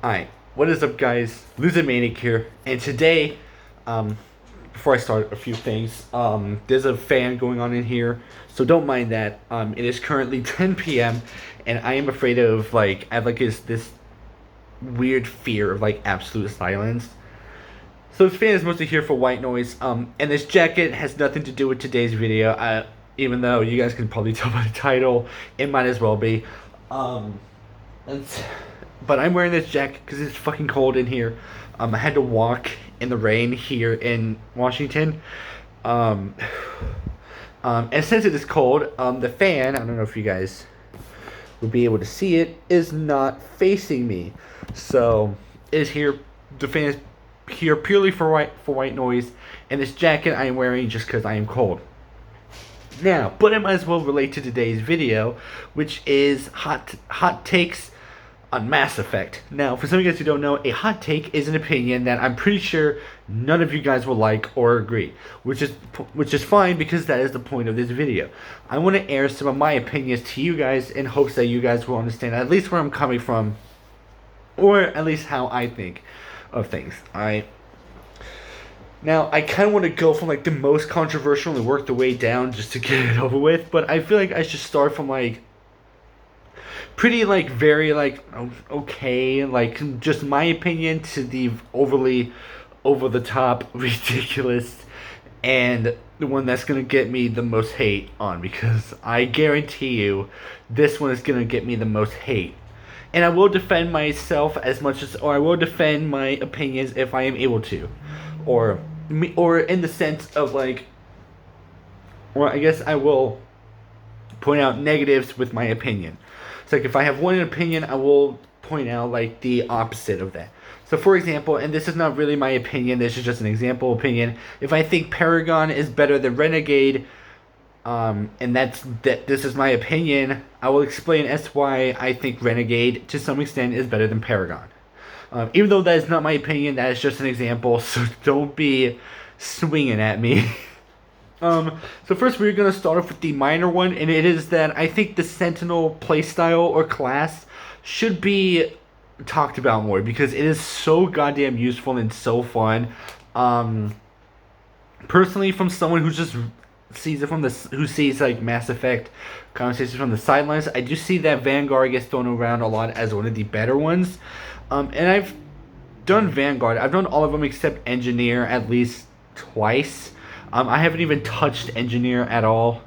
Alright, what is up guys? Loser Manic here, and today, before I start a few things, there's a fan going on in here, so don't mind that. It is currently 10 p.m. and I am afraid of, I have this weird fear of absolute silence. So this fan is mostly here for white noise, and this jacket has nothing to do with today's video, even though you guys can probably tell by the title, it might as well be. Um, and but I'm wearing this jacket because it's fucking cold in here. I had to walk in the rain here in Washington. Um, and since it is cold, the fan, I don't know if you guys would be able to see it, is not facing me. So, is here, the fan is here purely for white noise, and this jacket I am wearing just because I am cold. Now, but I might as well relate to today's video, which is hot takes on Mass Effect. Now, for some of you guys who don't know, a hot take is an opinion that I'm pretty sure none of you guys will like or agree, which is fine because that is the point of this video. I want to air some of my opinions to you guys in hopes that you guys will understand at least where I'm coming from, or at least how I think of things. Now, I kind of want to go from the most controversial and work the way down just to get it over with, but I feel like I should start from pretty very okay, just my opinion, to the overly over the top ridiculous, and the one that's gonna get me the most hate on, because I guarantee you this one is gonna get me the most hate. And I will defend myself as much as, or I will defend my opinions if I am able to, or in the sense of or I guess I will point out negatives with my opinion. So if I have one opinion, I will point out the opposite of that. So for example, and this is not really my opinion, this is just an example opinion. If I think Paragon is better than Renegade, and this is my opinion, I will explain as to why I think Renegade to some extent is better than Paragon. Even though that is not my opinion, that is just an example, so don't be swinging at me. So first we're going to start off with the minor one, and it is that I think the Sentinel playstyle or class should be talked about more, because it is so goddamn useful and so fun. Personally, from someone who just sees it who sees Mass Effect conversations from the sidelines, I do see that Vanguard gets thrown around a lot as one of the better ones. And I've done Vanguard. I've done all of them except Engineer at least twice. I haven't even touched Engineer at all.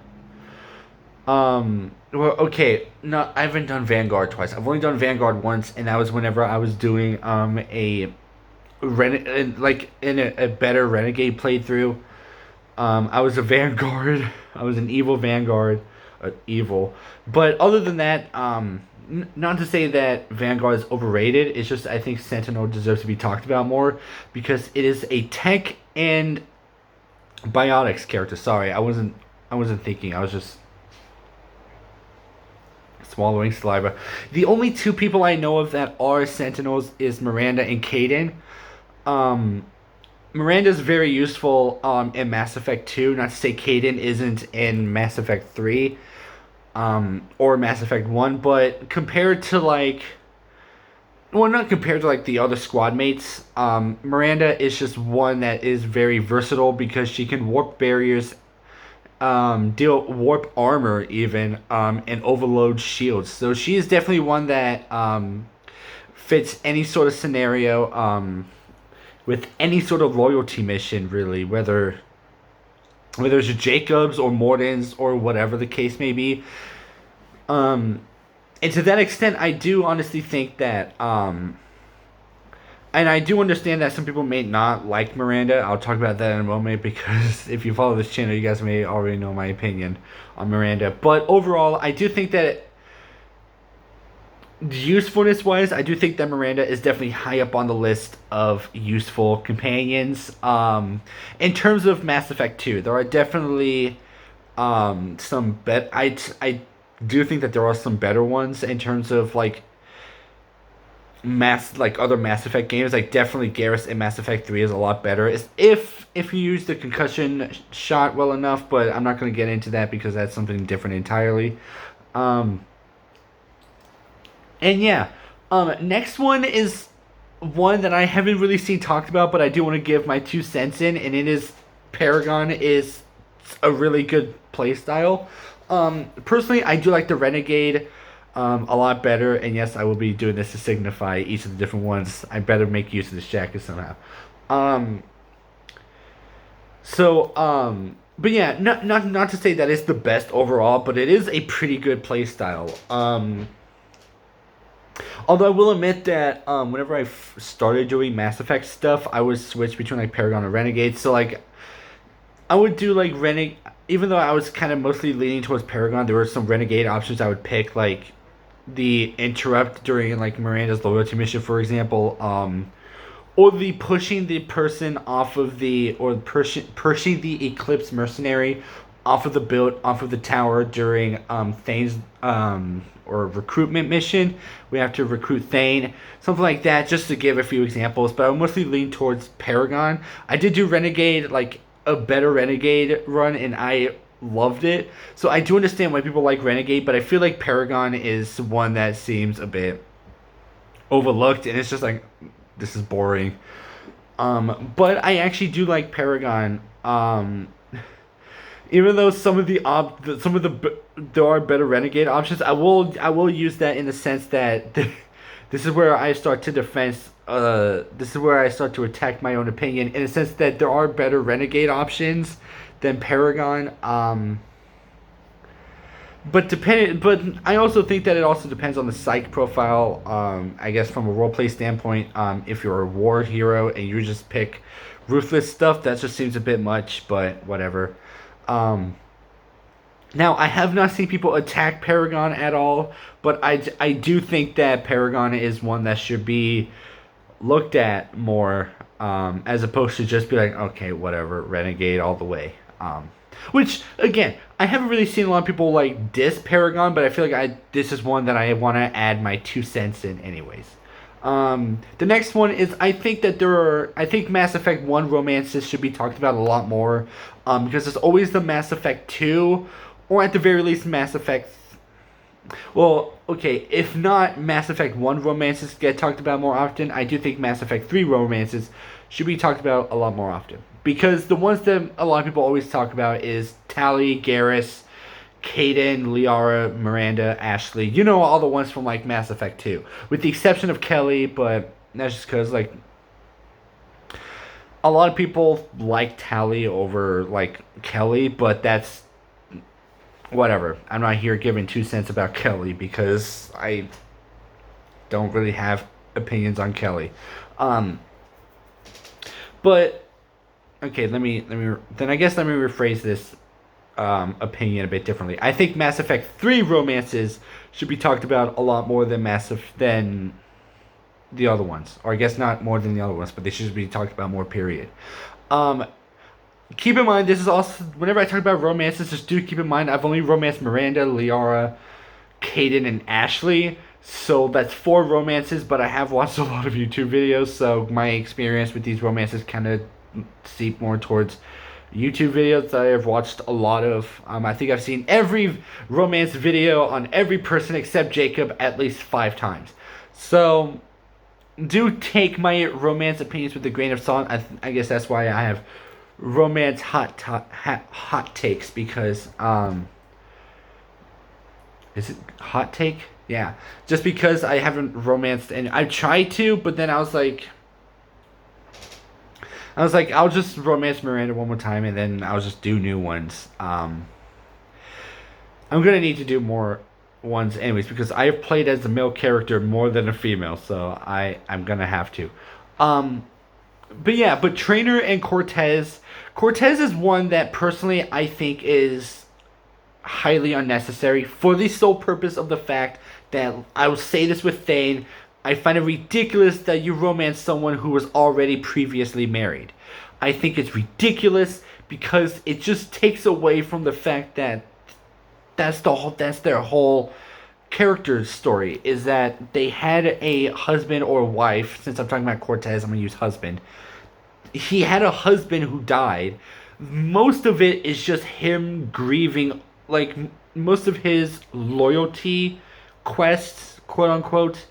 Well, okay, no, I haven't done Vanguard twice. I've only done Vanguard once, and that was whenever I was doing in a better Renegade playthrough. I was a Vanguard. I was an evil Vanguard. Evil. But other than that, not to say that Vanguard is overrated. It's just I think Sentinel deserves to be talked about more, because it is a tech and biotics character. Sorry, I wasn't thinking. I was just swallowing saliva. The only two people I know of that are Sentinels is Miranda and Kaidan. Miranda's very useful in Mass Effect 2. Not to say Kaidan isn't in Mass Effect 3 or Mass Effect 1, but compared to well, not compared to the other squad mates, Miranda is just one that is very versatile, because she can warp barriers, deal warp armor even, and overload shields. So she is definitely one that fits any sort of scenario, with any sort of loyalty mission, really, whether it's Jacobs or Morden's or whatever the case may be. And to that extent, I do honestly think that, and I do understand that some people may not like Miranda. I'll talk about that in a moment, because if you follow this channel, you guys may already know my opinion on Miranda. But overall, I do think that usefulness-wise, I do think that Miranda is definitely high up on the list of useful companions. In terms of Mass Effect 2, there are definitely some I do think that there are some better ones in terms of other Mass Effect games. Definitely Garrus in Mass Effect 3 is a lot better, if you use the concussion shot well enough, but I'm not going to get into that because that's something different entirely. And yeah, next one is one that I haven't really seen talked about, but I do want to give my 2 cents in, and it is Paragon is a really good playstyle. Personally, I do like the Renegade a lot better, and yes, I will be doing this to signify each of the different ones. I better make use of this jacket somehow. Um, but yeah, not to say that it's the best overall, but it is a pretty good playstyle. Although I will admit that whenever I started doing Mass Effect stuff, I would switch between like Paragon and Renegade. So like I would do like Renegade, even though I was kind of mostly leaning towards Paragon. There were some Renegade options I would pick, like the interrupt during like Miranda's loyalty mission, for example. Or the pushing the person off of the or pushing the Eclipse mercenary off of the build off of the tower during Thane's or recruitment mission. We have to recruit Thane, something like that, just to give a few examples. But I would mostly lean towards Paragon. I did do Renegade, like a better Renegade run, and I loved it. So I do understand why people like Renegade, but I feel like Paragon is one that seems a bit overlooked, and it's just like this is boring. But I actually do like Paragon. Even though there are better Renegade options, I will use that in the sense that this is where I start to defense. This is where I start to attack my own opinion in the sense that there are better Renegade options than Paragon. But I also think that it also depends on the psych profile. I guess from a roleplay standpoint, if you're a war hero and you just pick ruthless stuff, that just seems a bit much. But whatever. Um, Now I have not seen people attack Paragon at all, but I do think that Paragon is one that should be looked at more, as opposed to just be like, okay, whatever, Renegade all the way. Which again, I haven't really seen a lot of people like diss Paragon, but I feel like this is one that I want to add my 2 cents in, anyways. The next one is I think Mass Effect 1 romances should be talked about a lot more, because there's always the Mass Effect 2, or at the very least Mass Effect. Well, okay, if not Mass Effect 1 romances get talked about more often, I do think Mass Effect 3 romances should be talked about a lot more often. Because the ones that a lot of people always talk about is Tali, Garrus, Kaidan, Liara, Miranda, Ashley. You know, all the ones from like Mass Effect 2. With the exception of Kelly, but that's just because like a lot of people like Tali over like Kelly, but that's whatever. I'm not here giving 2 cents about Kelly because I don't really have opinions on Kelly. Um, but okay, then I guess let me rephrase this opinion a bit differently. I think Mass Effect 3 romances should be talked about a lot more than the other ones, or I guess not more than the other ones, but they should be talked about more. Period. Um, Keep in mind, this is also whenever I talk about romances, just do keep in mind I've only romanced Miranda, Liara, Kaidan, and Ashley. So that's 4 romances, but I have watched a lot of YouTube videos, so my experience with these romances kind of seep more towards YouTube videos that I have watched a lot of. I think I've seen every romance video on every person except Jacob at least 5 times. So do take my romance opinions with a grain of salt. I guess that's why I have romance hot takes, because is it hot take? Yeah, just because I haven't romanced, and I tried to, but then I was like, I'll just romance Miranda one more time, and then I'll just do new ones. I'm gonna need to do more ones anyways, because I have played as a male character more than a female, so I'm gonna have to. Um, but yeah, but Trainer and Cortez. Cortez is one that personally I think is highly unnecessary for the sole purpose of the fact that I will say this with Thane. I find it ridiculous that you romance someone who was already previously married. I think it's ridiculous because it just takes away from the fact that that's their whole character story, is that they had a husband or wife. Since I'm talking about Cortez, I'm gonna use husband. He had a husband who died. Most of it is just him grieving, like most of his loyalty quests, quote unquote,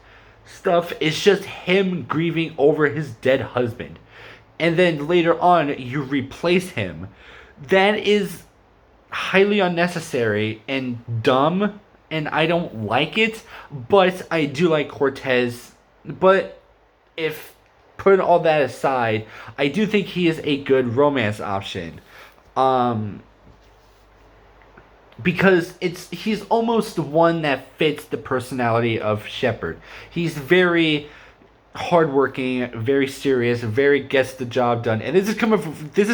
stuff is just him grieving over his dead husband. And then later on, you replace him. That is highly unnecessary and dumb, and I don't like it, but I do like Cortez. But if putting all that aside, I do think he is a good romance option. Um, because he's almost one that fits the personality of Shepard. He's very hardworking, very serious, very gets the job done. And this is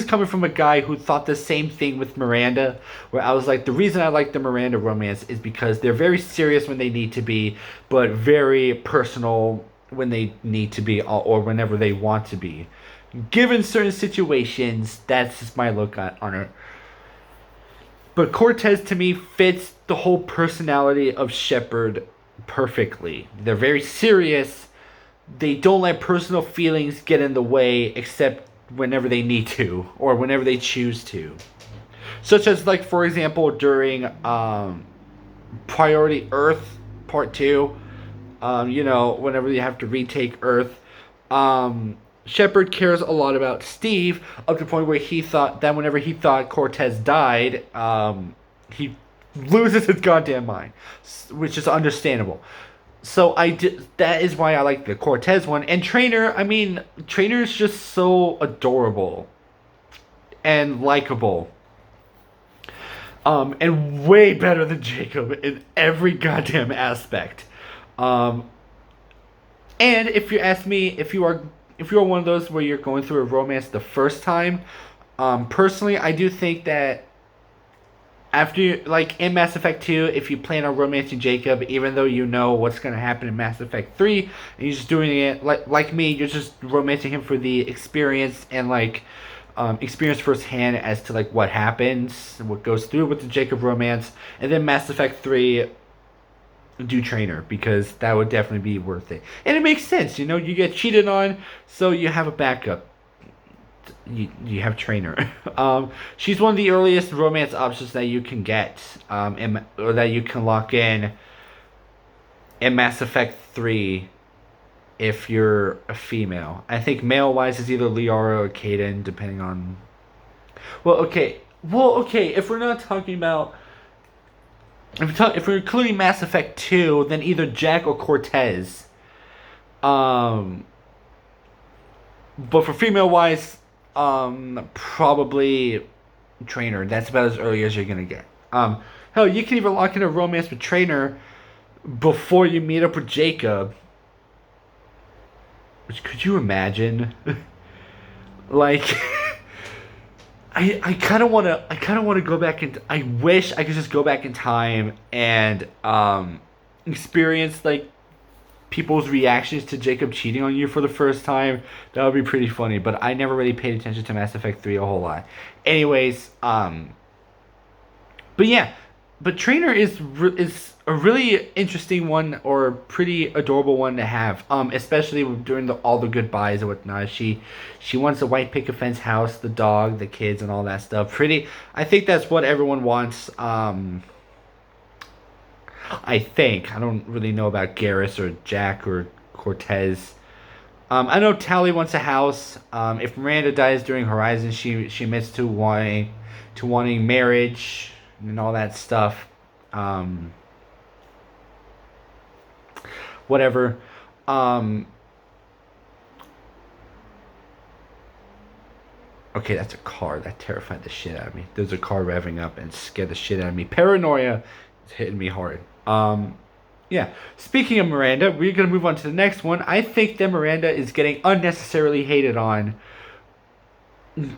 coming from a guy who thought the same thing with Miranda, where I was like, the reason I like the Miranda romance is because they're very serious when they need to be, but very personal when they need to be, or whenever they want to be. Given certain situations, that's just my look on it. But Cortez to me fits the whole personality of Shepard perfectly. They're very serious. They don't let personal feelings get in the way except whenever they need to or whenever they choose to. Such as, like, for example, during Priority Earth Part 2, whenever you have to retake Earth, Shepard cares a lot about Steve up to the point where he thought that whenever he thought Cortez died, he loses his goddamn mind, which is understandable. So that is why I like the Cortez one. And Trainer, I mean, Trainer's just so adorable and likable. And way better than Jacob in every goddamn aspect. And if you ask me, if you are one of those where you're going through a romance the first time, personally, I do think that after, like, in Mass Effect 2, if you plan on romancing Jacob, even though you know what's going to happen in Mass Effect 3, and you're just doing it, like me, you're just romancing him for the experience and, like, experience firsthand as to, like, what happens, what goes through with the Jacob romance, and then Mass Effect 3, do Trainer, because that would definitely be worth it. And it makes sense, you get cheated on, so you have a backup. You have Trainer. She's one of the earliest romance options that you can get, or that you can lock in Mass Effect 3 if you're a female. I think male-wise is either Liara or Kaidan, depending on... Well, okay, if we're not talking about... If we're including Mass Effect 2, then either Jack or Cortez. But for female-wise... probably Trainer. That's about as early as you're gonna get. Hell, you can even lock in a romance with Trainer before you meet up with Jacob. Which, could you imagine? Like, I kind of want to go back and I wish I could just go back in time and experience, like, people's reactions to Jacob cheating on you for the first time. That would be pretty funny, but I never really paid attention to Mass Effect 3 a whole lot. Anyways, but yeah, but Trainer is a really interesting one, or a pretty adorable one to have, especially during all the goodbyes and whatnot. She wants a white picket fence house, the dog, the kids, and all that stuff. I think that's what everyone wants. I think. I don't really know about Garrus or Jack or Cortez. I know Tali wants a house. If Miranda dies during Horizon, she admits to wanting marriage and all that stuff. Whatever. Okay, that's a car. That terrified the shit out of me. There's a car revving up and scared the shit out of me. Paranoia is hitting me hard. Yeah. Speaking of Miranda, we're going to move on to the next one. I think that Miranda is getting unnecessarily hated on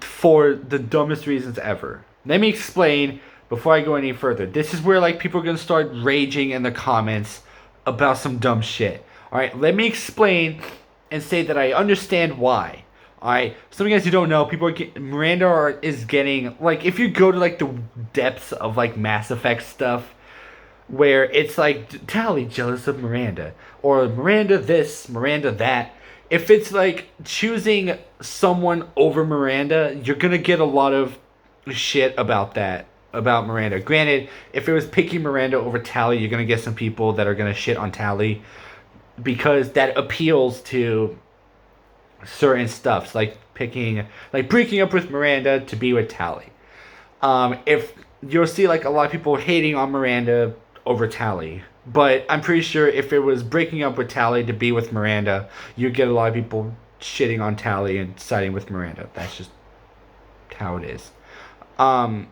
for the dumbest reasons ever. Let me explain before I go any further. This is where, like, people are going to start raging in the comments about some dumb shit. Alright, let me explain and say that I understand why. Alright, some of you guys who don't know, Miranda is getting, like, if you go to, like, the depths of, like, Mass Effect stuff, where it's like, Tali jealous of Miranda, or Miranda this, Miranda that. If it's like choosing someone over Miranda, you're gonna get a lot of shit about that, about Miranda. Granted, if it was picking Miranda over Tali, you're gonna get some people that are gonna shit on Tali. because that appeals to certain stuffs, like breaking up with Miranda to be with Tally. If you'll see like a lot of people hating on Miranda over Tally, but I'm pretty sure if it was breaking up with Tally to be with Miranda, you'd get a lot of people shitting on Tally and siding with Miranda. That's just how it is. Um,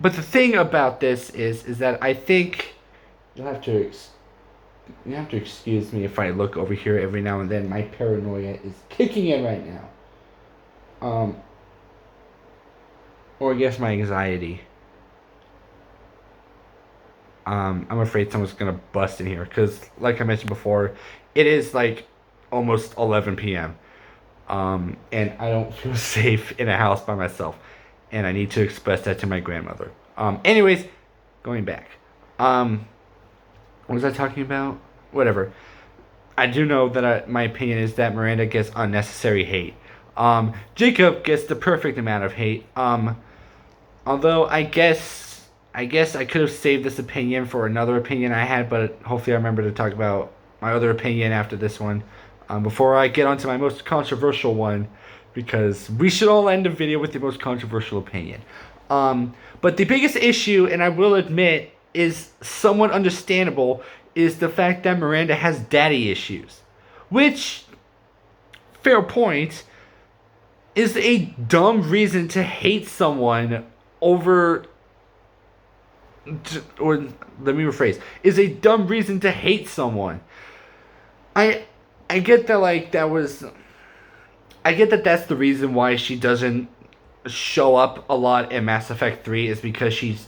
but the thing about this is that I think you'll have to you have to excuse me if I look over here every now and then. My paranoia is kicking in right now. Or I guess my anxiety. I'm afraid someone's gonna bust in here because, like I mentioned before, it is like almost 11 p.m. And I don't feel safe in a house by myself, and I need to express that to my grandmother. Anyways, going back. What was I talking about? Whatever. I do know that my opinion is that Miranda gets unnecessary hate. Jacob gets the perfect amount of hate. Although I guess I could have saved this opinion for another opinion I had, but hopefully I remember to talk about my other opinion after this one. Before I get onto my most controversial one, because we should all end the video with the most controversial opinion. But the biggest issue, and I will admit, is somewhat understandable, is the fact that Miranda has daddy issues. Which, fair point, is a dumb reason to hate someone over, or let me rephrase, is a dumb reason to hate someone. I get that, like, I get that that's the reason why she doesn't show up a lot in Mass Effect 3 is because she's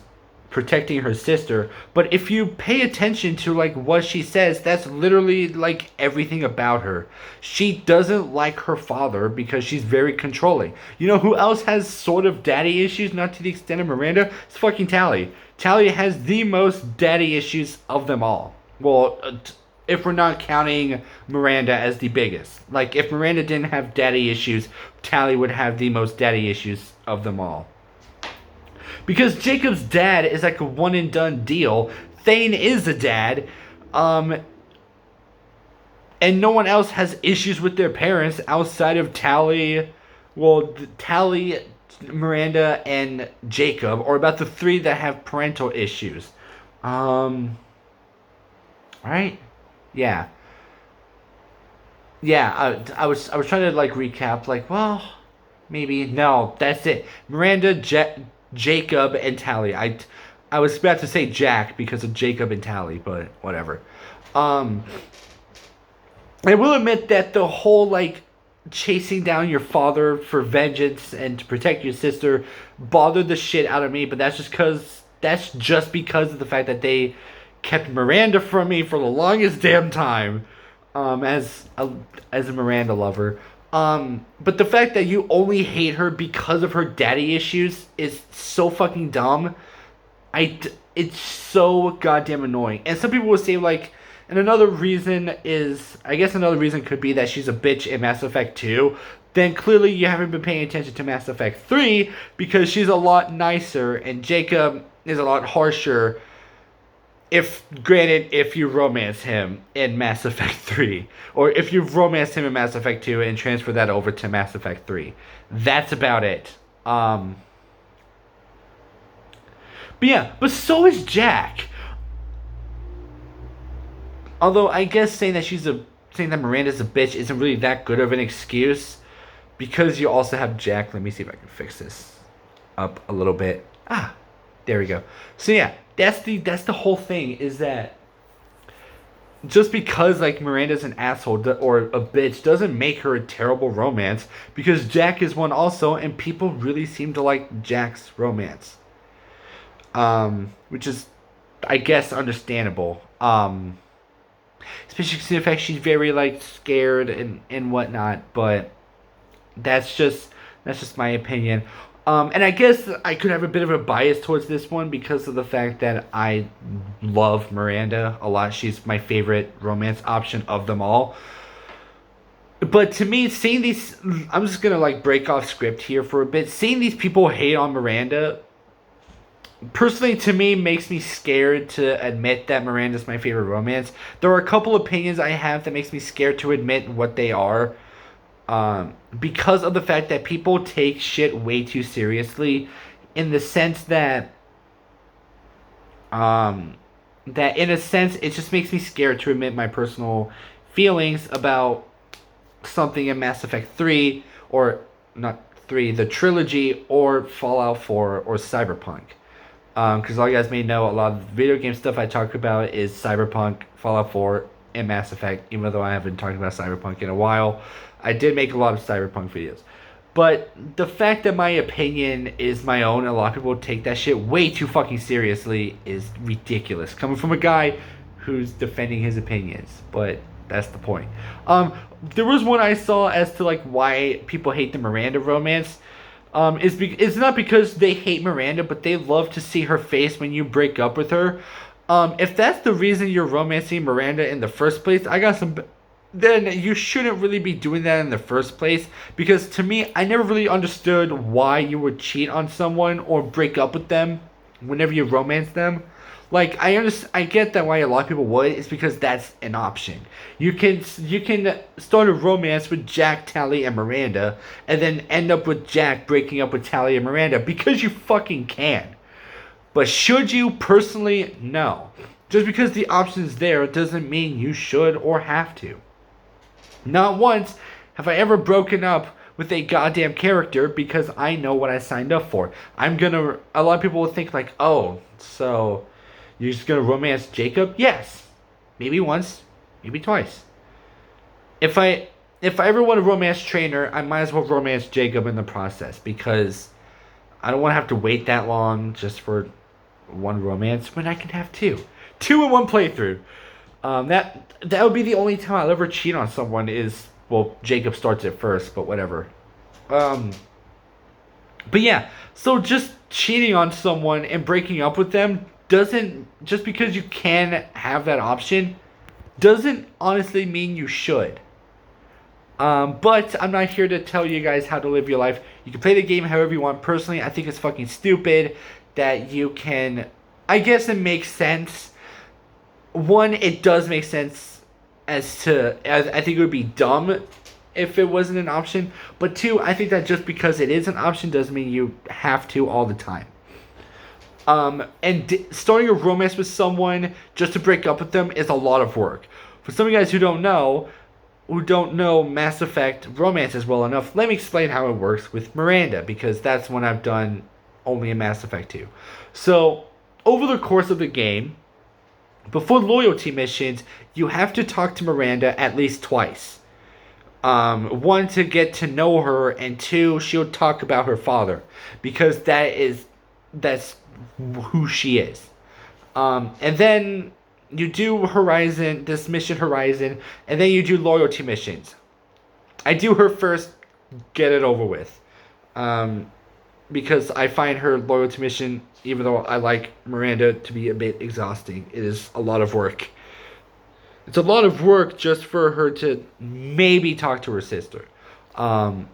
protecting her sister. But if you pay attention to like what she says, that's literally like everything about her. She doesn't like her father because she's very controlling. You know who else has sort of daddy issues, not to the extent of Miranda? It's fucking Tally. Tally has the most daddy issues of them all. Well, if we're not counting Miranda as the biggest. Like, if Miranda didn't have daddy issues, Tally would have the most daddy issues of them all. Because Jacob's dad is like a one and done deal. Thane is a dad. And no one else has issues with their parents outside of Tally. Well, Tally, Miranda, and Jacob, or about the three that have parental issues. Right? Yeah. Yeah, I was trying to like recap, like, well, maybe no, that's it. Miranda, Jacob, and Tally. I was about to say Jack because of Jacob and Tally, but whatever. I will admit that the whole like chasing down your father for vengeance and to protect your sister bothered the shit out of me, but that's just because of the fact that they kept Miranda from me for the longest damn time. As a Miranda lover. But the fact that you only hate her because of her daddy issues is so fucking dumb. It's so goddamn annoying. And some people will say like, and another reason is, I guess another reason could be that she's a bitch in Mass Effect 2. Then clearly you haven't been paying attention to Mass Effect 3 because she's a lot nicer and Jacob is a lot harsher. If you romance him in Mass Effect 3, or if you romance him in Mass Effect 2 and transfer that over to Mass Effect 3, that's about it. But yeah, but so is Jack. Although I guess saying that Miranda's a bitch isn't really that good of an excuse, because you also have Jack. Let me see if I can fix this up a little bit. There we go. So yeah, that's the whole thing, is that just because like Miranda's an asshole or a bitch doesn't make her a terrible romance, because Jack is one also, and people really seem to like Jack's romance. Which is, I guess, understandable. Especially considering the fact she's very like scared and whatnot, but that's just my opinion. And I guess I could have a bit of a bias towards this one because of the fact that I love Miranda a lot. She's my favorite romance option of them all. But to me, seeing these, I'm just gonna like break off script here for a bit. Seeing these people hate on Miranda personally, to me, makes me scared to admit that Miranda's my favorite romance. There are a couple opinions I have that makes me scared to admit what they are. Because of the fact that people take shit way too seriously, in the sense um, that in a sense it just makes me scared to admit my personal feelings about something in Mass Effect 3, or not 3, the trilogy, or Fallout 4, or Cyberpunk. Because all you guys may know, a lot of video game stuff I talk about is Cyberpunk, Fallout 4, and Mass Effect, even though I haven't talked about Cyberpunk in a while. I did make a lot of Cyberpunk videos. But the fact that my opinion is my own, and a lot of people take that shit way too fucking seriously, is ridiculous. Coming from a guy who's defending his opinions. But that's the point. There was one I saw as to like why people hate the Miranda romance. It's not because they hate Miranda, but they love to see her face when you break up with her. If that's the reason you're romancing Miranda in the first place, then you shouldn't really be doing that in the first place. Because to me, I never really understood why you would cheat on someone or break up with them whenever you romance them. Like, I get that why a lot of people would. It's because that's an option. You can start a romance with Jack, Tally, and Miranda, and then end up with Jack breaking up with Tally and Miranda because you fucking can. But should you? Personally, no. Just because the option's there doesn't mean you should or have to. Not once have I ever broken up with a goddamn character because I know what I signed up for. A lot of people will think like, oh, so you're just gonna romance Jacob? Yes. Maybe once, maybe twice. If I ever want to romance Trainer, I might as well romance Jacob in the process, because I don't want to have to wait that long just for one romance when I can have two. Two in one playthrough. That would be the only time I'll ever cheat on someone is, well, Jacob starts it first, but whatever. But yeah, so just cheating on someone and breaking up with them doesn't, just because you can have that option, doesn't honestly mean you should. But I'm not here to tell you guys how to live your life. You can play the game however you want. Personally, I think it's fucking stupid that you can. I guess it makes sense. One, it does make sense as I think it would be dumb if it wasn't an option. But two, I think that just because it is an option doesn't mean you have to all the time. Starting a romance with someone just to break up with them is a lot of work. For some of you guys who don't know Mass Effect romances well enough, let me explain how it works with Miranda, because that's one I've done only in Mass Effect 2. So, over the course of the game, before loyalty missions, you have to talk to Miranda at least twice. One, to get to know her, and two, she'll talk about her father, because that's who she is. And then you do this mission Horizon, and then you do loyalty missions. I do her first, get it over with. Because I find her loyalty mission, even though I like Miranda, to be a bit exhausting. It is a lot of work. It's a lot of work just for her to maybe talk to her sister. But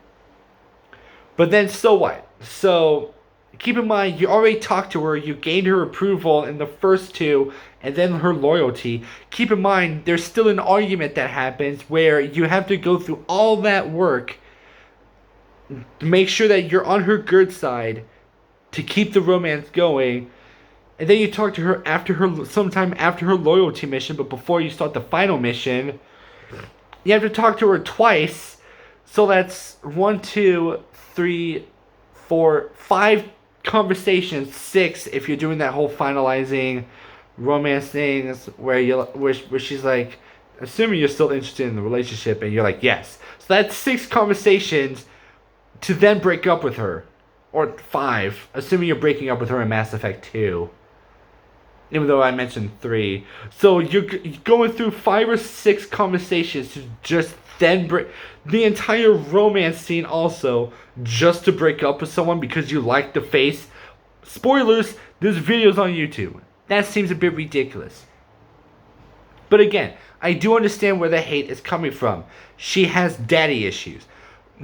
then, so what? So, keep in mind, you already talked to her, you gained her approval in the first two, and then her loyalty. Keep in mind, there's still an argument that happens where you have to go through all that work to make sure that you're on her good side to keep the romance going. And then you talk to her sometime after her loyalty mission, but before you start the final mission. You have to talk to her twice. So that's 1, 2, 3, 4, 5 conversations, 6 if you're doing that whole finalizing romance things where she's like, assuming you're still interested in the relationship, and you're like, yes. So that's 6 conversations to then break up with her. Or 5, assuming you're breaking up with her in Mass Effect 2. Even though I mentioned 3. So you're going through 5 or 6 conversations to just then break the entire romance scene also, just to break up with someone because you like the face. Spoilers, there's videos on YouTube. That seems a bit ridiculous. But again, I do understand where the hate is coming from. She has daddy issues.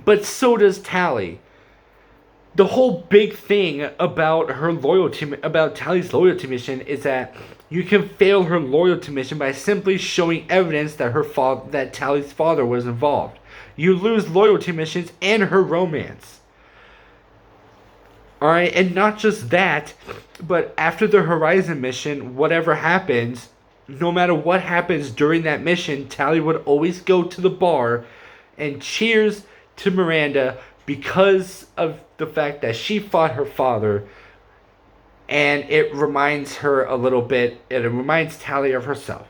But so does Tally. the whole big thing about about Tally's loyalty mission is that you can fail her loyalty mission by simply showing evidence that that Tally's father was involved. You lose loyalty missions and her romance. Alright, and not just that, but after the Horizon mission, whatever happens, no matter what happens during that mission, Tally would always go to the bar and cheers to Miranda because of the fact that she fought her father, and it reminds her a little bit, it reminds Tally of herself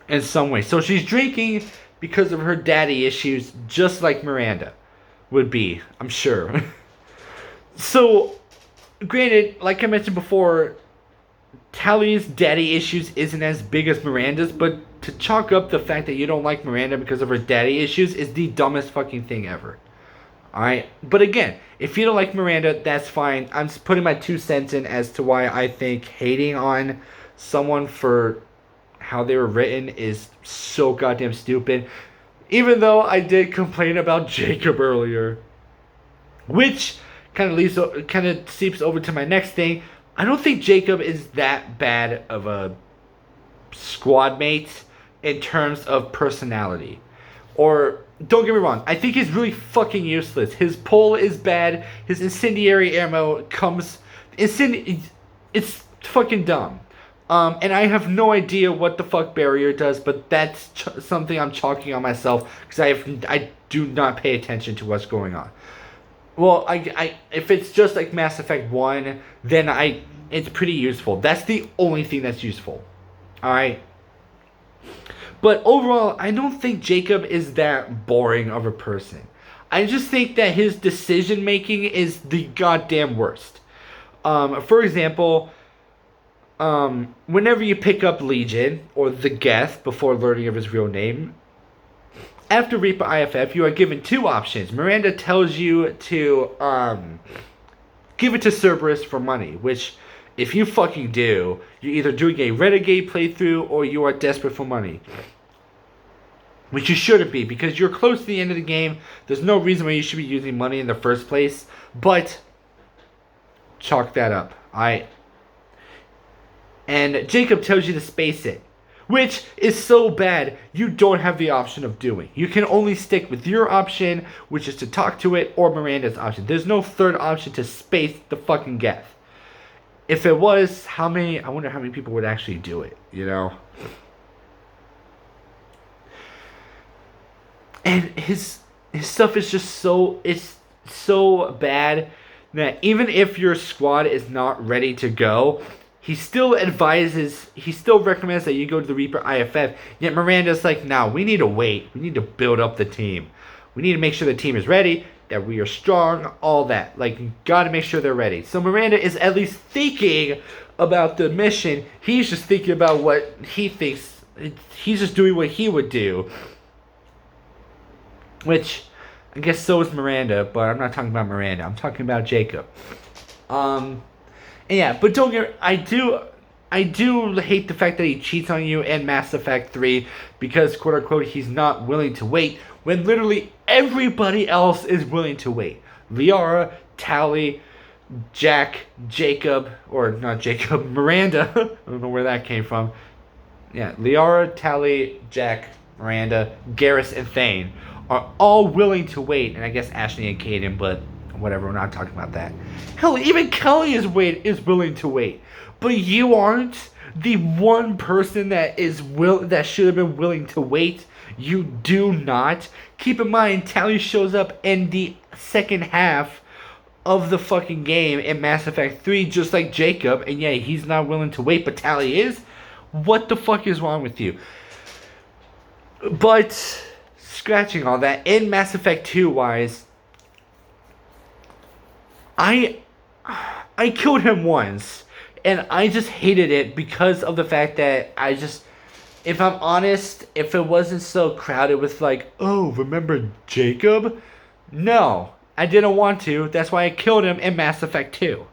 in some way. So she's drinking because of her daddy issues, just like Miranda would be, I'm sure. So, granted, like I mentioned before, Tally's daddy issues isn't as big as Miranda's, but to chalk up the fact that you don't like Miranda because of her daddy issues is the dumbest fucking thing ever. Alright? But again, if you don't like Miranda, that's fine. I'm just putting my 2 cents in as to why I think hating on someone for how they were written is so goddamn stupid. Even though I did complain about Jacob earlier. Which kind of seeps over to my next thing. I don't think Jacob is that bad of a squad mate in terms of personality. Or, don't get me wrong, I think he's really fucking useless. His pull is bad. His incendiary ammo comes... It's fucking dumb. And I have no idea what the fuck barrier does, but that's something I'm chalking on myself because I do not pay attention to what's going on. Well, if it's just like Mass Effect 1, then it's pretty useful. That's the only thing that's useful. Alright? But overall, I don't think Jacob is that boring of a person. I just think that his decision making is the goddamn worst. For example, whenever you pick up Legion, or the Geth, before learning of his real name, after Reaper IFF, you are given 2 options. Miranda tells you to give it to Cerberus for money, which, if you fucking do, you're either doing a Renegade playthrough or you are desperate for money. Which you shouldn't be, because you're close to the end of the game. There's no reason why you should be using money in the first place. But, chalk that up. And Jacob tells you to space it. Which is so bad, you don't have the option of doing. You can only stick with your option, which is to talk to it, or Miranda's option. There's no third option to space the fucking Geth. If it was, I wonder how many people would actually do it, you know? And his stuff is just it's so bad that even if your squad is not ready to go, he still recommends that you go to the Reaper IFF, yet Miranda's like, nah, we need to wait. We need to build up the team. We need to make sure the team is ready, that we are strong, all that. Like, you gotta make sure they're ready. So Miranda is at least thinking about the mission. He's just thinking about what he thinks. He's just doing what he would do. Which, I guess so is Miranda, but I'm not talking about Miranda. I'm talking about Jacob. Yeah, but don't get... I do hate the fact that he cheats on you in Mass Effect 3 because, quote-unquote, he's not willing to wait when literally everybody else is willing to wait. Liara, Tally, Jack, Jacob, or not Jacob, Miranda. I don't know where that came from. Yeah, Liara, Tally, Jack, Miranda, Garrus, and Thane are all willing to wait. And I guess Ashley and Kaden, but... whatever, we're not talking about that. Hell, even Kelly is willing to wait. But you aren't the one person that should have been willing to wait. You do not. Keep in mind, Tally shows up in the second half of the fucking game in Mass Effect 3, just like Jacob, and yeah, he's not willing to wait, but Tally is. What the fuck is wrong with you? But, scratching all that, in Mass Effect 2 wise, I killed him once, and I just hated it because of the fact that if I'm honest, if it wasn't so crowded with like, oh, remember Jacob? No, I didn't want to. That's why I killed him in Mass Effect 2.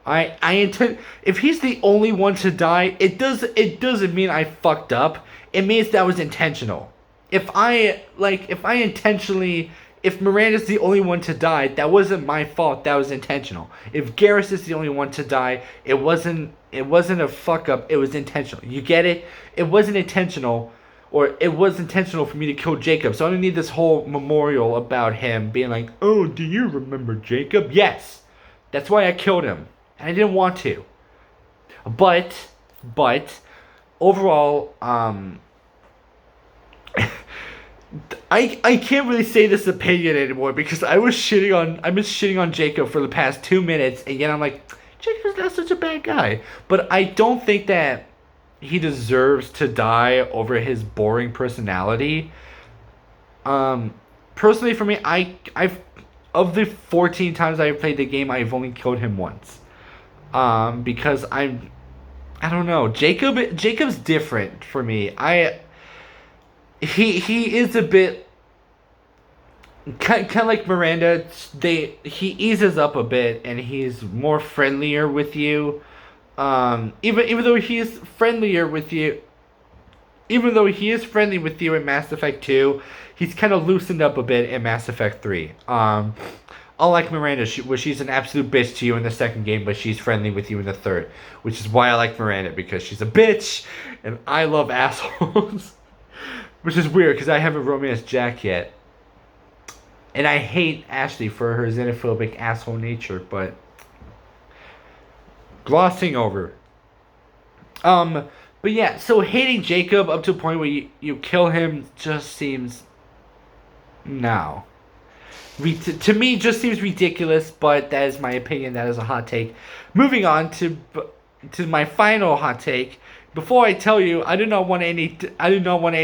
I intend, if he's the only one to die, it doesn't mean I fucked up. It means that was intentional. If I intentionally if Miranda's the only one to die, that wasn't my fault. That was intentional. If Garrus is the only one to die, it wasn't a fuck up. It was intentional. You get it? It wasn't intentional, or it was intentional for me to kill Jacob. So I don't need this whole memorial about him being like, oh, do you remember Jacob? Yes. That's why I killed him. And I didn't want to. But overall, I can't really say this opinion anymore because I've been shitting on Jacob for the past 2 minutes, and yet I'm like, Jacob's not such a bad guy. But I don't think that he deserves to die over his boring personality. Personally for me, I've of the 14 times I've played the game, I've only killed him once. Because I don't know. Jacob's different for me. He is a bit kind of like Miranda. He eases up a bit and he's more friendlier with you. Even though he is friendlier with you, even though he is friendly with you in Mass Effect 2, he's kind of loosened up a bit in Mass Effect 3. Unlike Miranda, she's an absolute bitch to you in the second game, but she's friendly with you in the third. Which is why I like Miranda, because she's a bitch, and I love assholes. Which is weird, because I haven't romanced Jack yet. And I hate Ashley for her xenophobic asshole nature, but glossing over. But yeah, so hating Jacob up to a point where you kill him just seems... No. To me, just seems ridiculous, but that is my opinion. That is a hot take. Moving on to my final hot take. Before I tell you, I do not want any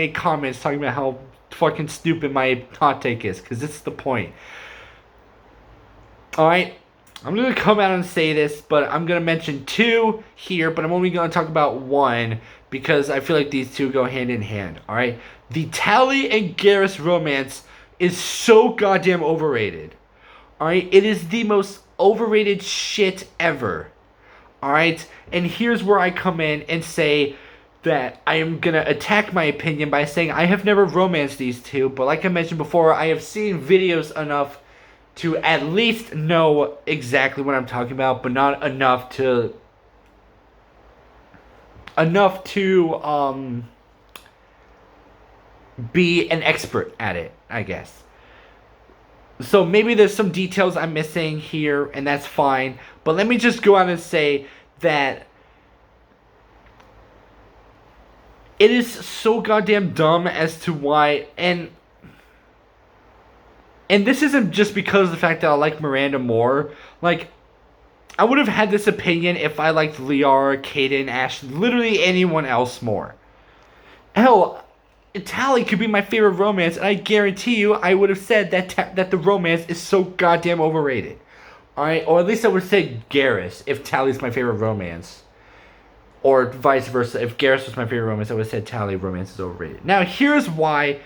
comments talking about how fucking stupid my hot take is, because this is the point. Alright, I'm going to come out and say this, but I'm going to mention 2 here, but I'm only going to talk about 1, because I feel like these 2 go hand in hand. Alright, the Tali and Garrus romance is so goddamn overrated. Alright, it is the most overrated shit ever. Alright, and here's where I come in and say that I am gonna attack my opinion by saying I have never romanced these 2, but like I mentioned before, I have seen videos enough to at least know exactly what I'm talking about, but not enough to be an expert at it, I guess. So maybe there's some details I'm missing here, and that's fine. But let me just go out and say that it is so goddamn dumb as to why, and this isn't just because of the fact that I like Miranda more. Like, I would have had this opinion if I liked Liara, Kaden, Ash, literally anyone else more. Hell, Tali could be my favorite romance, and I guarantee you I would have said that the romance is so goddamn overrated. Alright, or at least I would say Garrus if Tali's my favorite romance. Or vice versa, if Garrus was my favorite romance, I would have said Tali romance is overrated. Now, here's why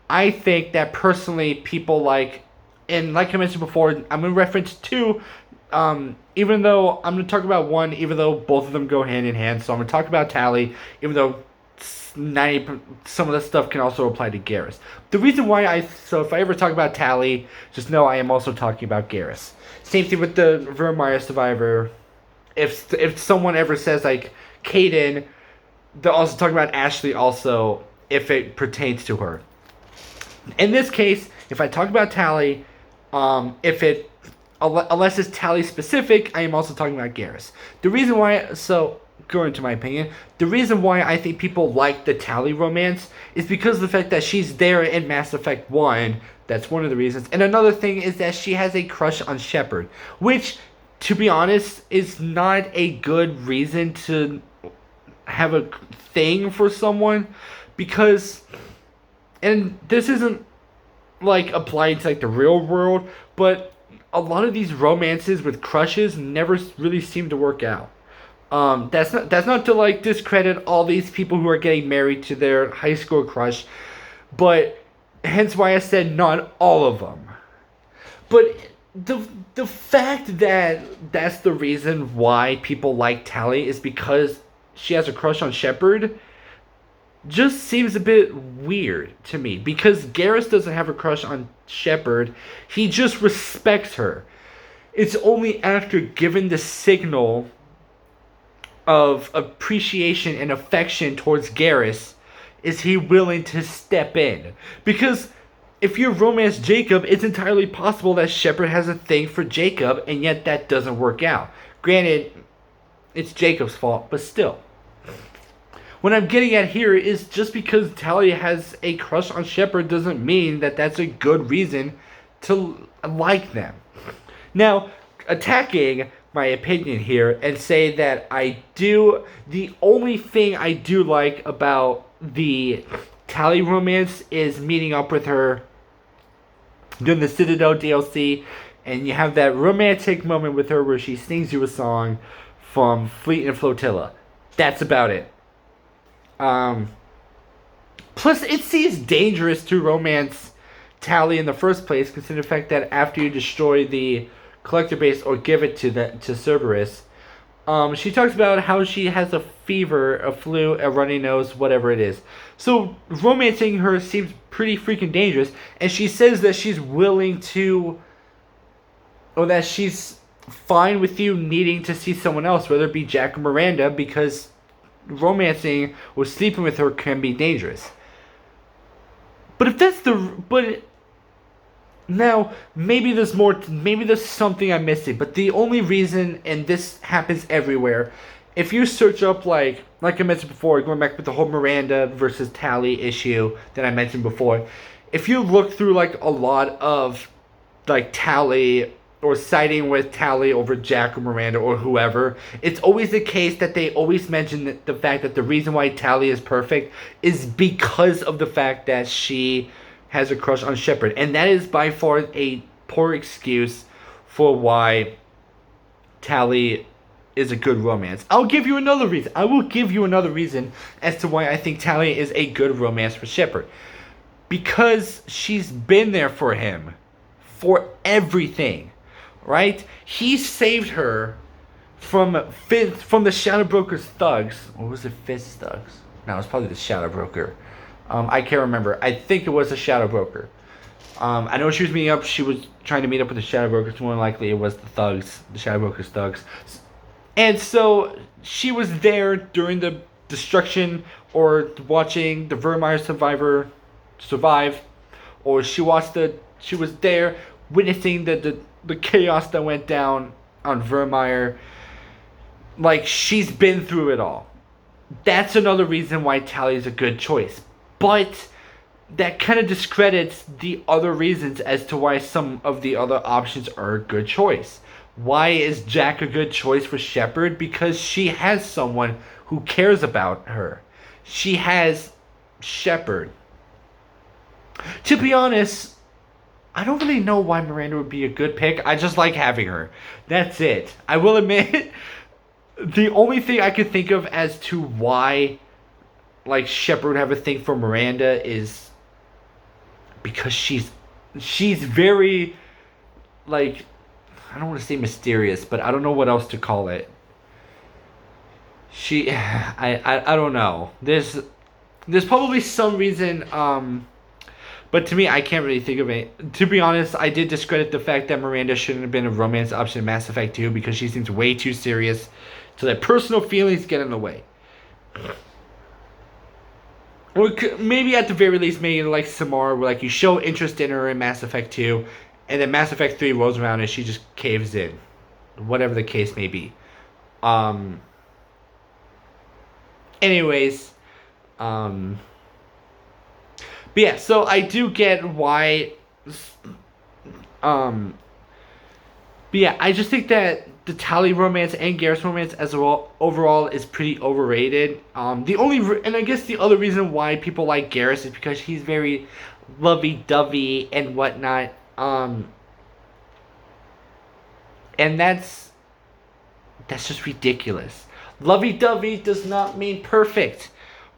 I think that personally people like, and like I mentioned before, I'm going to reference 2, even though I'm going to talk about 1, even though both of them go hand in hand. So I'm going to talk about Tali, even though some of the stuff can also apply to Garrus. The reason why so if I ever talk about Tali, just know I am also talking about Garrus. Same thing with the Vermeer Survivor. If someone ever says like Kaden, they're also talking about Ashley also, if it pertains to her. In this case, if I talk about Tali, unless it's Tali specific, I am also talking about Garrus. The reason why, so going to my opinion, the reason why I think people like the Tali romance is because of the fact that she's there in Mass Effect 1. That's one of the reasons. And another thing is that she has a crush on Shepard, which, to be honest, is not a good reason to have a thing for someone, because, and this isn't like applied to like the real world, but a lot of these romances with crushes never really seem to work out. That's not to like discredit all these people who are getting married to their high school crush, but hence why I said not all of them. But the fact that that's the reason why people like Tali is because she has a crush on Shepard, just seems a bit weird to me because Garrus doesn't have a crush on Shepard. He just respects her. It's only after given the signal of appreciation and affection towards Garrus is he willing to step in. Because if you romance Jacob, it's entirely possible that Shepard has a thing for Jacob, and yet that doesn't work out. Granted, it's Jacob's fault, but still. What I'm getting at here is just because Talia has a crush on Shepard doesn't mean that that's a good reason to like them. Now, attacking my opinion here and say that the only thing I do like about the Talia romance is meeting up with her during the Citadel DLC, and you have that romantic moment with her where she sings you a song from Fleet and Flotilla. That's about it. Plus, it seems dangerous to romance Talia in the first place, considering the fact that after you destroy the collector base or give it to Cerberus, she talks about how she has a fever, a flu, a runny nose, whatever it is. So romancing her seems pretty freaking dangerous, and she says that she's willing to, or that she's fine with you needing to see someone else, whether it be Jack or Miranda, because romancing or sleeping with her can be dangerous. But now, maybe there's more, maybe there's something I'm missing, but the only reason, and this happens everywhere, if you search up, like I mentioned before, going back with the whole Miranda versus Tally issue that I mentioned before, if you look through, like, a lot of, like, Tally, or siding with Tally over Jack or Miranda or whoever, it's always the case that they always mention the fact that the reason why Tally is perfect is because of the fact that she has a crush on Shepard. And that is by far a poor excuse for why Tally is a good romance. I'll give you another reason. I will give you another reason as to why I think Tally is a good romance for Shepard. Because she's been there for him. For everything. Right? He saved her from the Shadow Broker's thugs. Or was it Fizz's thugs? No, it was probably the Shadow Broker. I can't remember. I think it was the Shadow Broker. I know she was meeting up. She was trying to meet up with the Shadow Broker. So more than likely, it was the thugs. The Shadow Broker's thugs. And so, she was there during the destruction or watching the Vermeer survivor survive. Or she was there witnessing the chaos that went down on Vermeer. Like, she's been through it all. That's another reason why Tally is a good choice. But that kind of discredits the other reasons as to why some of the other options are a good choice. Why is Jack a good choice for Shepard? Because she has someone who cares about her. She has Shepard. To be honest, I don't really know why Miranda would be a good pick. I just like having her. That's it. I will admit, the only thing I could think of as to why, like, Shepard would have a thing for Miranda is because she's very, like, I don't want to say mysterious, but I don't know what else to call it. I don't know. There's probably some reason, but to me, I can't really think of it. To be honest, I did discredit the fact that Miranda shouldn't have been a romance option in Mass Effect 2 because she seems way too serious, so that personal feelings get in the way. Or maybe at the very least, maybe like Samara, where like you show interest in her in Mass Effect 2, and then Mass Effect 3 rolls around and she just caves in. Whatever the case may be. Anyways, but yeah, so I do get why, but yeah, I just think that the Tally romance and Garrus romance as well overall is pretty overrated. And I guess the other reason why people like Garrus is because he's very lovey-dovey and whatnot. And that's just ridiculous. Lovey-dovey does not mean perfect.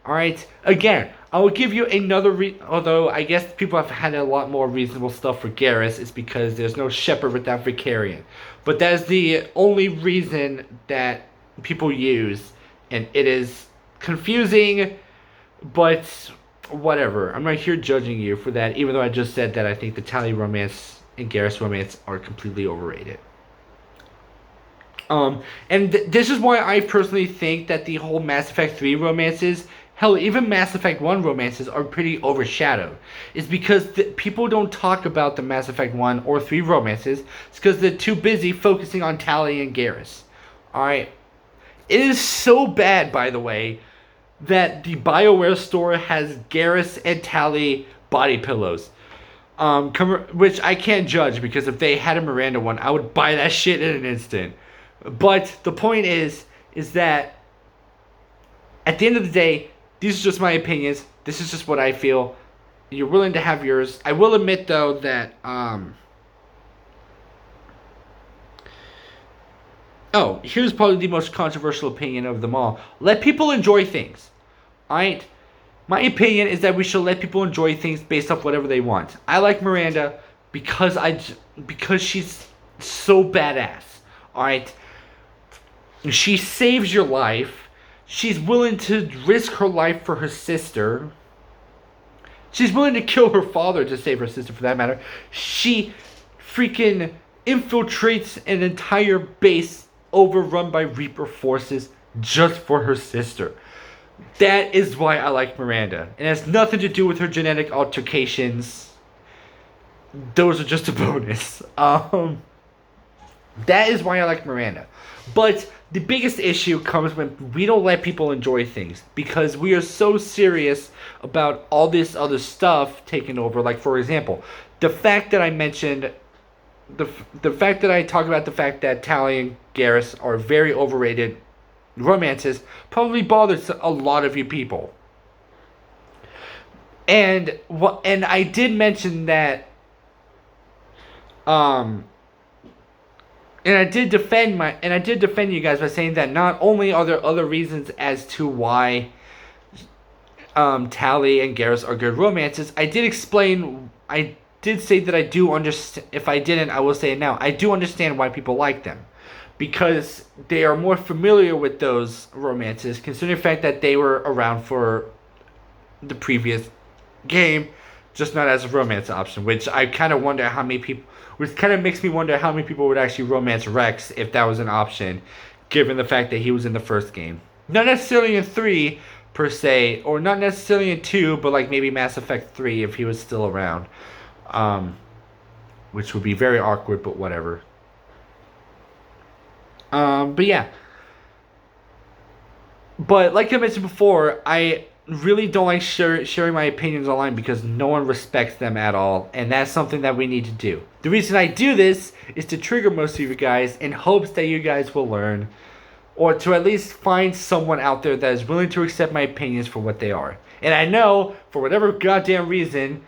Alright? Again, I will give you another although I guess people have had a lot more reasonable stuff for Garrus. It's because there's no Shepard without Vicarian. But that is the only reason that people use. And it is confusing But whatever. I'm not here judging you for that, even though I just said that I think the Tally romance and Garrus romance are completely overrated. And this is why I personally think that the whole Mass Effect 3 romances, hell, even Mass Effect 1 romances are pretty overshadowed. It's because people don't talk about the Mass Effect 1 or 3 romances. It's because they're too busy focusing on Tally and Garrus. Alright? It is so bad, by the way, that the BioWare store has Garrus and Tally body pillows. Which I can't judge, because if they had a Miranda one, I would buy that shit in an instant. But the point is that at the end of the day, these are just my opinions. This is just what I feel. You're willing to have yours. I will admit, though, that here's probably the most controversial opinion of them all. Let people enjoy things. Alright? My opinion is that we should let people enjoy things based off whatever they want. I like Miranda because she's so badass. Alright? She saves your life. She's willing to risk her life for her sister. She's willing to kill her father to save her sister, for that matter. She freaking infiltrates an entire base overrun by Reaper forces just for her sister. That is why I like Miranda. It has nothing to do with her genetic altercations. Those are just a bonus. That is why I like Miranda. But the biggest issue comes when we don't let people enjoy things, because we are so serious about all this other stuff taking over. Like, for example, the fact that I mentioned the fact that I talk about the fact that Tally and Garrus are very overrated romances probably bothers a lot of you people. And I did mention that and I did defend you guys by saying that not only are there other reasons as to why Tally and Garrus are good romances, I did say that I do understand. If I didn't, I will say it now. I do understand why people like them, because they are more familiar with those romances, considering the fact that they were around for the previous game, just not as a romance option, which I kind of wonder how many people, which kind of makes me wonder how many people would actually romance Rex if that was an option, given the fact that he was in the first game. Not necessarily in 3, per se, or not necessarily in 2, but like maybe Mass Effect 3 if he was still around. Which would be very awkward, but whatever. But yeah. But like I mentioned before, I really don't like sharing my opinions online because no one respects them at all, and that's something that we need to do. The reason I do this is to trigger most of you guys in hopes that you guys will learn, or to at least find someone out there that is willing to accept my opinions for what they are. And I know, for whatever goddamn reason,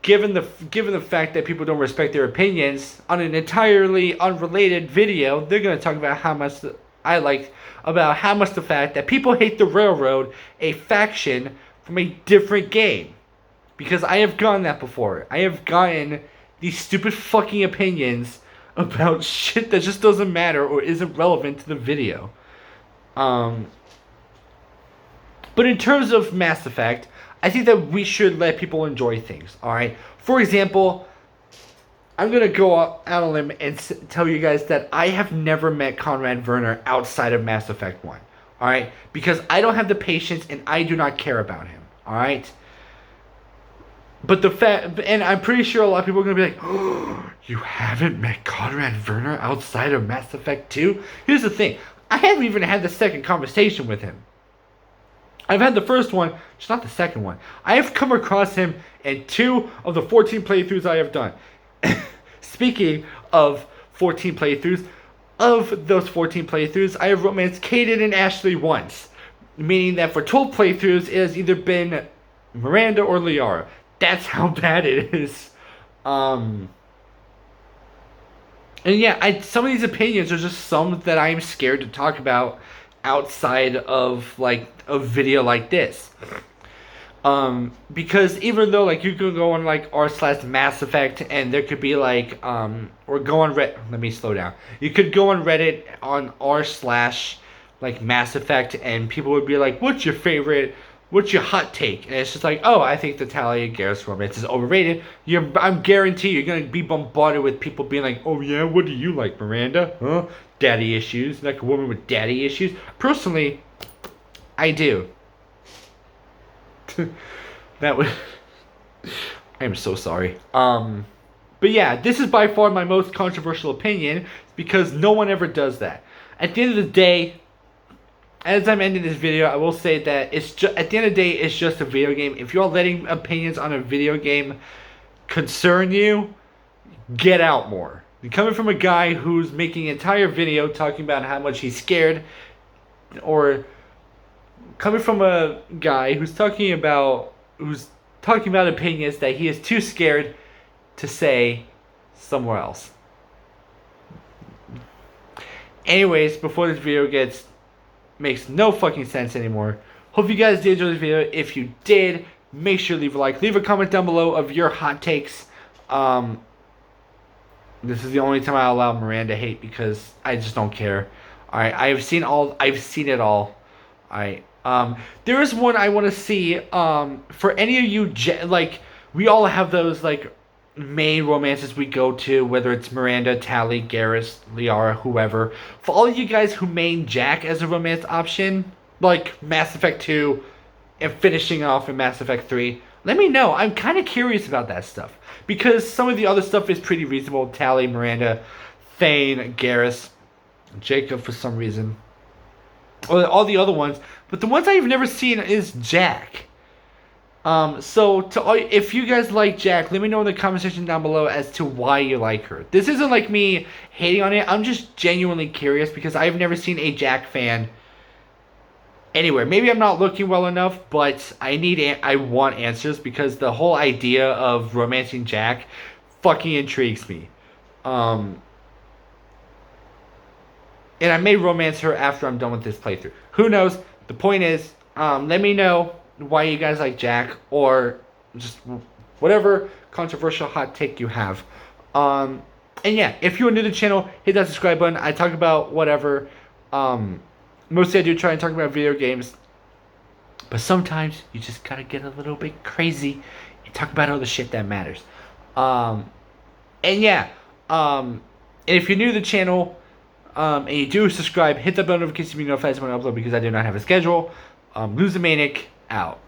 given the fact that people don't respect their opinions, on an entirely unrelated video, they're going to talk about how much the fact that people hate the Railroad, a faction from a different game. Because I have gotten that before. I have gotten these stupid fucking opinions about shit that just doesn't matter or isn't relevant to the video. But in terms of Mass Effect, I think that we should let people enjoy things, alright? For example, I'm going to go out on a limb and tell you guys that I have never met Conrad Werner outside of Mass Effect 1, alright? Because I don't have the patience and I do not care about him, alright? But and I'm pretty sure a lot of people are going to be like, oh, you haven't met Conrad Werner outside of Mass Effect 2? Here's the thing, I haven't even had the second conversation with him. I've had the first one, just not the second one. I have come across him in 2 of the 14 playthroughs I have done. Speaking of 14 playthroughs, of those 14 playthroughs, I have romanced Kaden and Ashley once. Meaning that for 12 playthroughs, it has either been Miranda or Liara. That's how bad it is. And yeah, some of these opinions are just some that I'm scared to talk about outside of like a video like this. Because even though like you could go on like r/Mass Effect and there could be like or go on let me slow down. You could go on Reddit on r/ like Mass Effect and people would be like, what's your favorite what's your hot take? And it's just like, oh, I think the Talia Garrus romance is overrated. I'm guarantee you're gonna be bombarded with people being like, oh yeah, what do you like, Miranda? Huh? Daddy issues, like a woman with daddy issues. Personally, I do. That was. I am so sorry. But yeah, this is by far my most controversial opinion because no one ever does that. At the end of the day, as I'm ending this video, I will say that it's just at the end of the day, it's just a video game. If you're letting opinions on a video game concern you, get out more. You're coming from a guy who's making an entire video talking about how much he's scared, or coming from a guy who's talking about opinions that he is too scared to say somewhere else. Anyways, before this video makes no fucking sense anymore, hope you guys did enjoy this video. If you did, make sure to leave a like, leave a comment down below of your hot takes. This is the only time I allow Miranda hate because I just don't care. Alright, I've seen it all. Alright. There is one I want to see. For any of you, like, we all have those, like, main romances we go to, whether it's Miranda, Tally, Garrus, Liara, whoever. For all of you guys who main Jack as a romance option, like Mass Effect 2 and finishing off in Mass Effect 3, let me know. I'm kind of curious about that stuff. Because some of the other stuff is pretty reasonable. Tally, Miranda, Thane, Garrus, Jacob for some reason. Or all the other ones. But the ones I've never seen is Jack. So if you guys like Jack, let me know in the comment section down below as to why you like her. This isn't like me hating on it. I'm just genuinely curious because I've never seen a Jack fan anywhere. Maybe I'm not looking well enough, but I want answers because the whole idea of romancing Jack fucking intrigues me. And I may romance her after I'm done with this playthrough. Who knows? The point is, let me know why you guys like Jack, or just whatever controversial hot take you have. And yeah, if you're new to the channel, hit that subscribe button. I talk about whatever. Mostly I do try and talk about video games, but sometimes you just gotta get a little bit crazy and talk about all the shit that matters. And yeah, and if you're new to the channel, and you do subscribe, hit that bell notification to be notified when I upload because I do not have a schedule. Lose the Manic out.